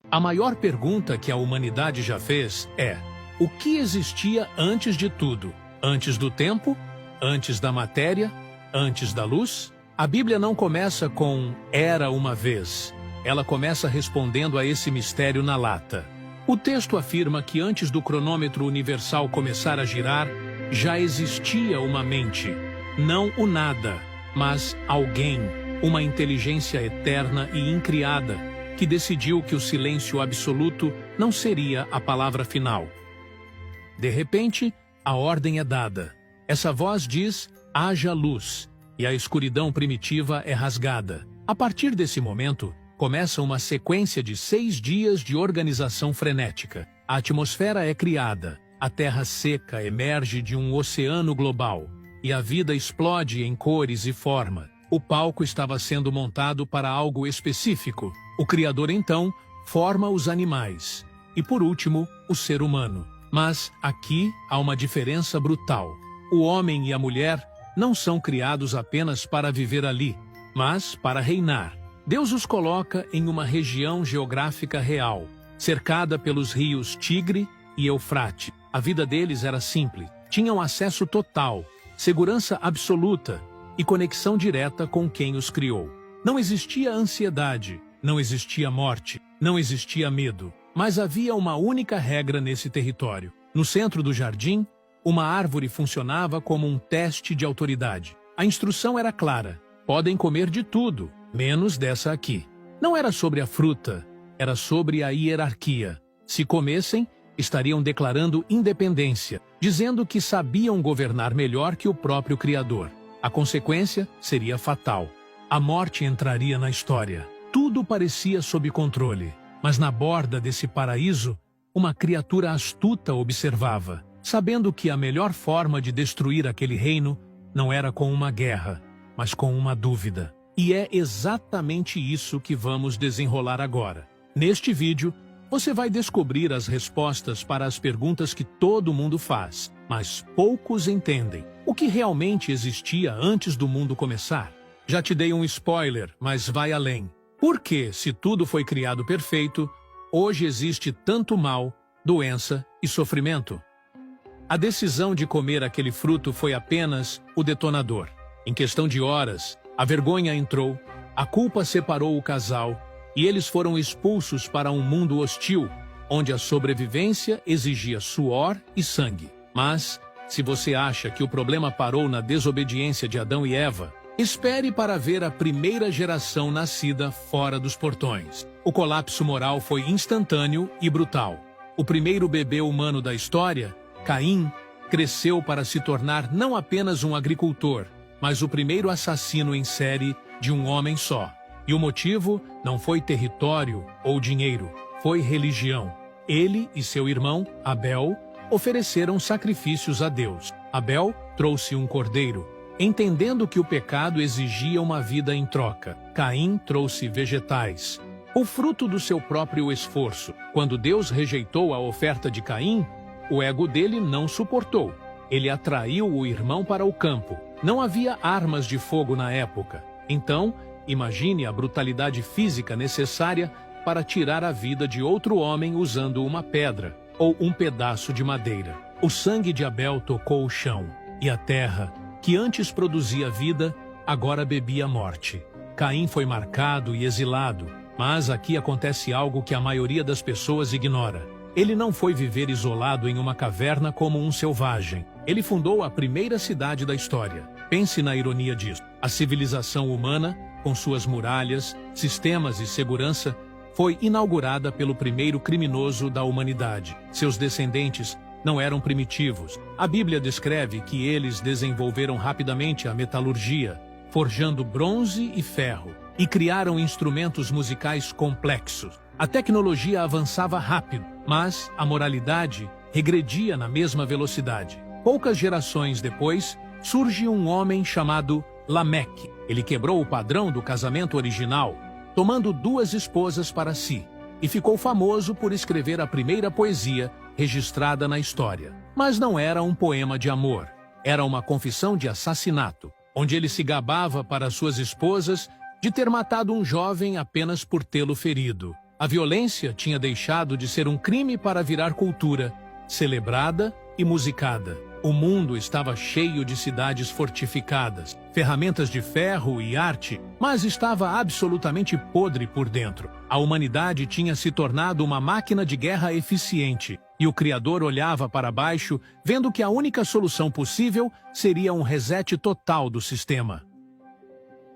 A maior pergunta que a humanidade já fez é: o que existia antes de tudo? Antes do tempo? Antes da matéria? Antes da luz? A Bíblia não começa com "era uma vez". Ela começa respondendo a esse mistério na lata. O texto afirma que antes do cronômetro universal começar a girar, já existia uma mente. Não o nada, mas alguém, uma inteligência eterna e incriada, que decidiu que o silêncio absoluto não seria a palavra final. De repente, a ordem é dada. Essa voz diz: haja luz, e a escuridão primitiva é rasgada. A partir desse momento, começa uma sequência de 6 dias de organização frenética. A atmosfera é criada, a terra seca emerge de um oceano global, e a vida explode em cores e forma. O palco estava sendo montado para algo específico. O Criador, então, forma os animais. E, por último, o ser humano. Mas aqui há uma diferença brutal. O homem e a mulher não são criados apenas para viver ali, mas para reinar. Deus os coloca em uma região geográfica real, cercada pelos rios Tigre e Eufrate. A vida deles era simples. Tinham acesso total, segurança absoluta e conexão direta com quem os criou. Não existia ansiedade, não existia morte, não existia medo. Mas havia uma única regra nesse território. No centro do jardim, uma árvore funcionava como um teste de autoridade. A instrução era clara: podem comer de tudo, menos dessa aqui. Não era sobre a fruta, era sobre a hierarquia. Se comessem, estariam declarando independência, dizendo que sabiam governar melhor que o próprio Criador. A consequência seria fatal. A morte entraria na história. Tudo parecia sob controle. Mas na borda desse paraíso, uma criatura astuta observava, sabendo que a melhor forma de destruir aquele reino não era com uma guerra, mas com uma dúvida. E é exatamente isso que vamos desenrolar agora. Neste vídeo, você vai descobrir as respostas para as perguntas que todo mundo faz, mas poucos entendem. O que realmente existia antes do mundo começar? Já te dei um spoiler, mas vai além. Por que, se tudo foi criado perfeito, hoje existe tanto mal, doença e sofrimento? A decisão de comer aquele fruto foi apenas o detonador. Em questão de horas, a vergonha entrou, a culpa separou o casal e eles foram expulsos para um mundo hostil, onde a sobrevivência exigia suor e sangue. Mas, se você acha que o problema parou na desobediência de Adão e Eva, espere para ver a primeira geração nascida fora dos portões. O colapso moral foi instantâneo e brutal. O primeiro bebê humano da história, Caim, cresceu para se tornar não apenas um agricultor, mas o primeiro assassino em série de um homem só. E o motivo não foi território ou dinheiro, foi religião. Ele e seu irmão, Abel, ofereceram sacrifícios a Deus. Abel trouxe um cordeiro, entendendo que o pecado exigia uma vida em troca. Caim trouxe vegetais, o fruto do seu próprio esforço. Quando Deus rejeitou a oferta de Caim, o ego dele não suportou. Ele atraiu o irmão para o campo. Não havia armas de fogo na época. Então, imagine a brutalidade física necessária para tirar a vida de outro homem usando uma pedra ou um pedaço de madeira. O sangue de Abel tocou o chão, e a terra, que antes produzia vida, agora bebia morte. Caim foi marcado e exilado, mas aqui acontece algo que a maioria das pessoas ignora. Ele não foi viver isolado em uma caverna como um selvagem. Ele fundou a primeira cidade da história. Pense na ironia disso. A civilização humana, com suas muralhas, sistemas e segurança, foi inaugurada pelo primeiro criminoso da humanidade. Seus descendentes não eram primitivos. A Bíblia descreve que eles desenvolveram rapidamente a metalurgia, forjando bronze e ferro, e criaram instrumentos musicais complexos. A tecnologia avançava rápido, mas a moralidade regredia na mesma velocidade. Poucas gerações depois, surge um homem chamado Lameque. Ele quebrou o padrão do casamento original, tomando 2 esposas para si, e ficou famoso por escrever a primeira poesia registrada na história. Mas não era um poema de amor, era uma confissão de assassinato, onde ele se gabava para suas esposas de ter matado um jovem apenas por tê-lo ferido. A violência tinha deixado de ser um crime para virar cultura, celebrada e musicada. O mundo estava cheio de cidades fortificadas, ferramentas de ferro e arte, mas estava absolutamente podre por dentro. A humanidade tinha se tornado uma máquina de guerra eficiente, e o Criador olhava para baixo, vendo que a única solução possível seria um reset total do sistema.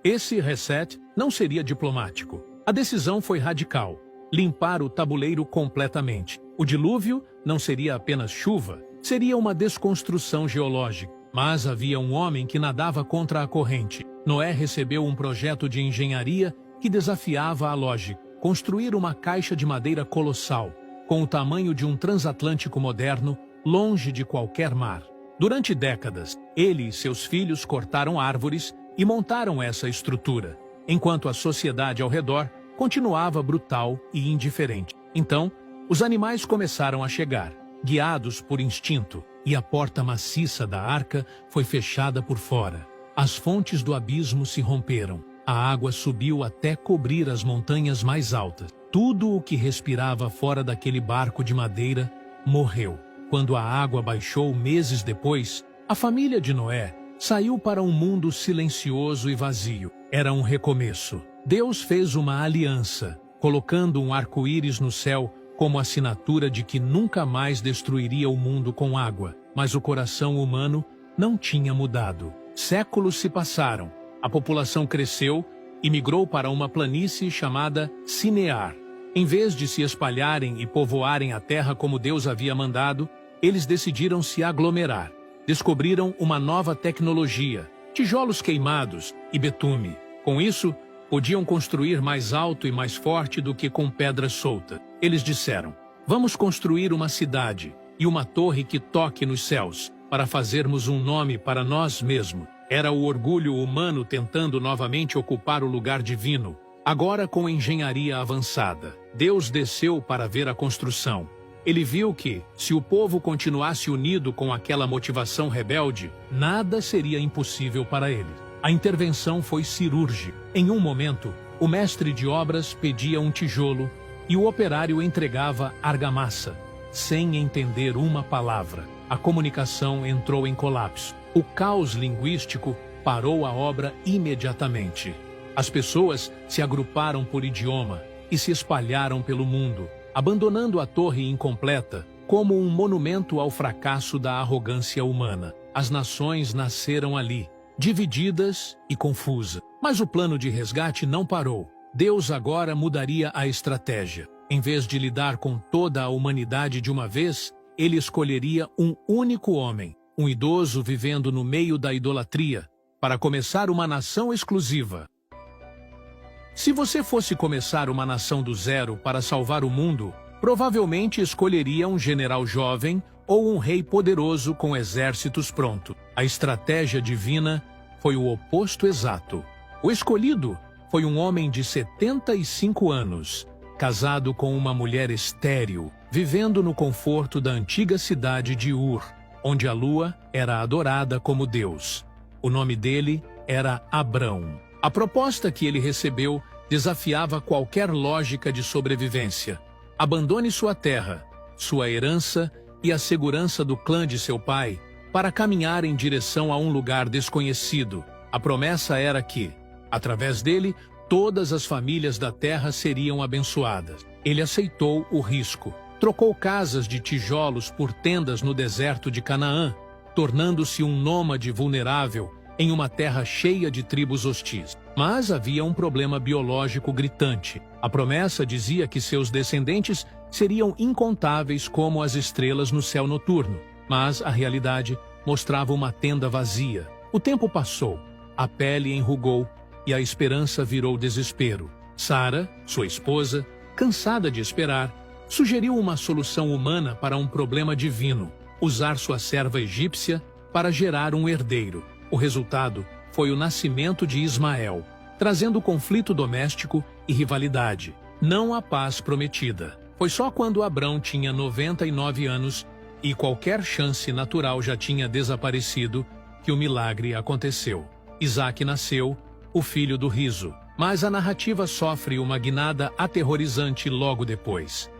Esse reset não seria diplomático. A decisão foi radical: limpar o tabuleiro completamente. O dilúvio não seria apenas chuva, seria uma desconstrução geológica. Mas havia um homem que nadava contra a corrente. Noé recebeu um projeto de engenharia que desafiava a lógica: construir uma caixa de madeira colossal, com o tamanho de um transatlântico moderno, longe de qualquer mar. Durante décadas, ele e seus filhos cortaram árvores e montaram essa estrutura, enquanto a sociedade ao redor continuava brutal e indiferente. Então, os animais começaram a chegar, guiados por instinto, e a porta maciça da arca foi fechada por fora. As fontes do abismo se romperam. A água subiu até cobrir as montanhas mais altas. Tudo o que respirava fora daquele barco de madeira morreu. Quando a água baixou meses depois, a família de Noé saiu para um mundo silencioso e vazio. Era um recomeço. Deus fez uma aliança, colocando um arco-íris no céu como assinatura de que nunca mais destruiria o mundo com água. Mas o coração humano não tinha mudado. Séculos se passaram, a população cresceu e migrou para uma planície chamada Sinear. Em vez de se espalharem e povoarem a terra como Deus havia mandado, eles decidiram se aglomerar. Descobriram uma nova tecnologia, tijolos queimados e betume. Com isso, podiam construir mais alto e mais forte do que com pedra solta. Eles disseram: vamos construir uma cidade e uma torre que toque nos céus, para fazermos um nome para nós mesmos. Era o orgulho humano tentando novamente ocupar o lugar divino, agora com engenharia avançada. Deus desceu para ver a construção. Ele viu que, se o povo continuasse unido com aquela motivação rebelde, nada seria impossível para ele. A intervenção foi cirúrgica. Em um momento, o mestre de obras pedia um tijolo e o operário entregava argamassa, sem entender uma palavra. A comunicação entrou em colapso. O caos linguístico parou a obra imediatamente. As pessoas se agruparam por idioma e se espalharam pelo mundo, abandonando a torre incompleta como um monumento ao fracasso da arrogância humana. As nações nasceram ali, divididas e confusas. Mas o plano de resgate não parou. Deus agora mudaria a estratégia. Em vez de lidar com toda a humanidade de uma vez, ele escolheria um único homem, um idoso vivendo no meio da idolatria, para começar uma nação exclusiva. Se você fosse começar uma nação do zero para salvar o mundo, provavelmente escolheria um general jovem ou um rei poderoso com exércitos prontos. A estratégia divina foi o oposto exato. O escolhido foi um homem de 75 anos, casado com uma mulher estéril, vivendo no conforto da antiga cidade de Ur, onde a lua era adorada como Deus. O nome dele era Abrão. A proposta que ele recebeu desafiava qualquer lógica de sobrevivência. Abandone sua terra, sua herança e a segurança do clã de seu pai para caminhar em direção a um lugar desconhecido. A promessa era que, através dele, todas as famílias da terra seriam abençoadas. Ele aceitou o risco. Trocou casas de tijolos por tendas no deserto de Canaã, tornando-se um nômade vulnerável em uma terra cheia de tribos hostis. Mas havia um problema biológico gritante. A promessa dizia que seus descendentes seriam incontáveis como as estrelas no céu noturno, mas a realidade mostrava uma tenda vazia. O tempo passou, a pele enrugou e a esperança virou desespero. Sara, sua esposa, cansada de esperar, sugeriu uma solução humana para um problema divino: usar sua serva egípcia para gerar um herdeiro. O resultado foi o nascimento de Ismael, trazendo conflito doméstico e rivalidade, não a paz prometida. Foi só quando Abrão tinha 99 anos e qualquer chance natural já tinha desaparecido que o milagre aconteceu. Isaque nasceu, o filho do riso. Mas a narrativa sofre uma guinada aterrorizante logo depois.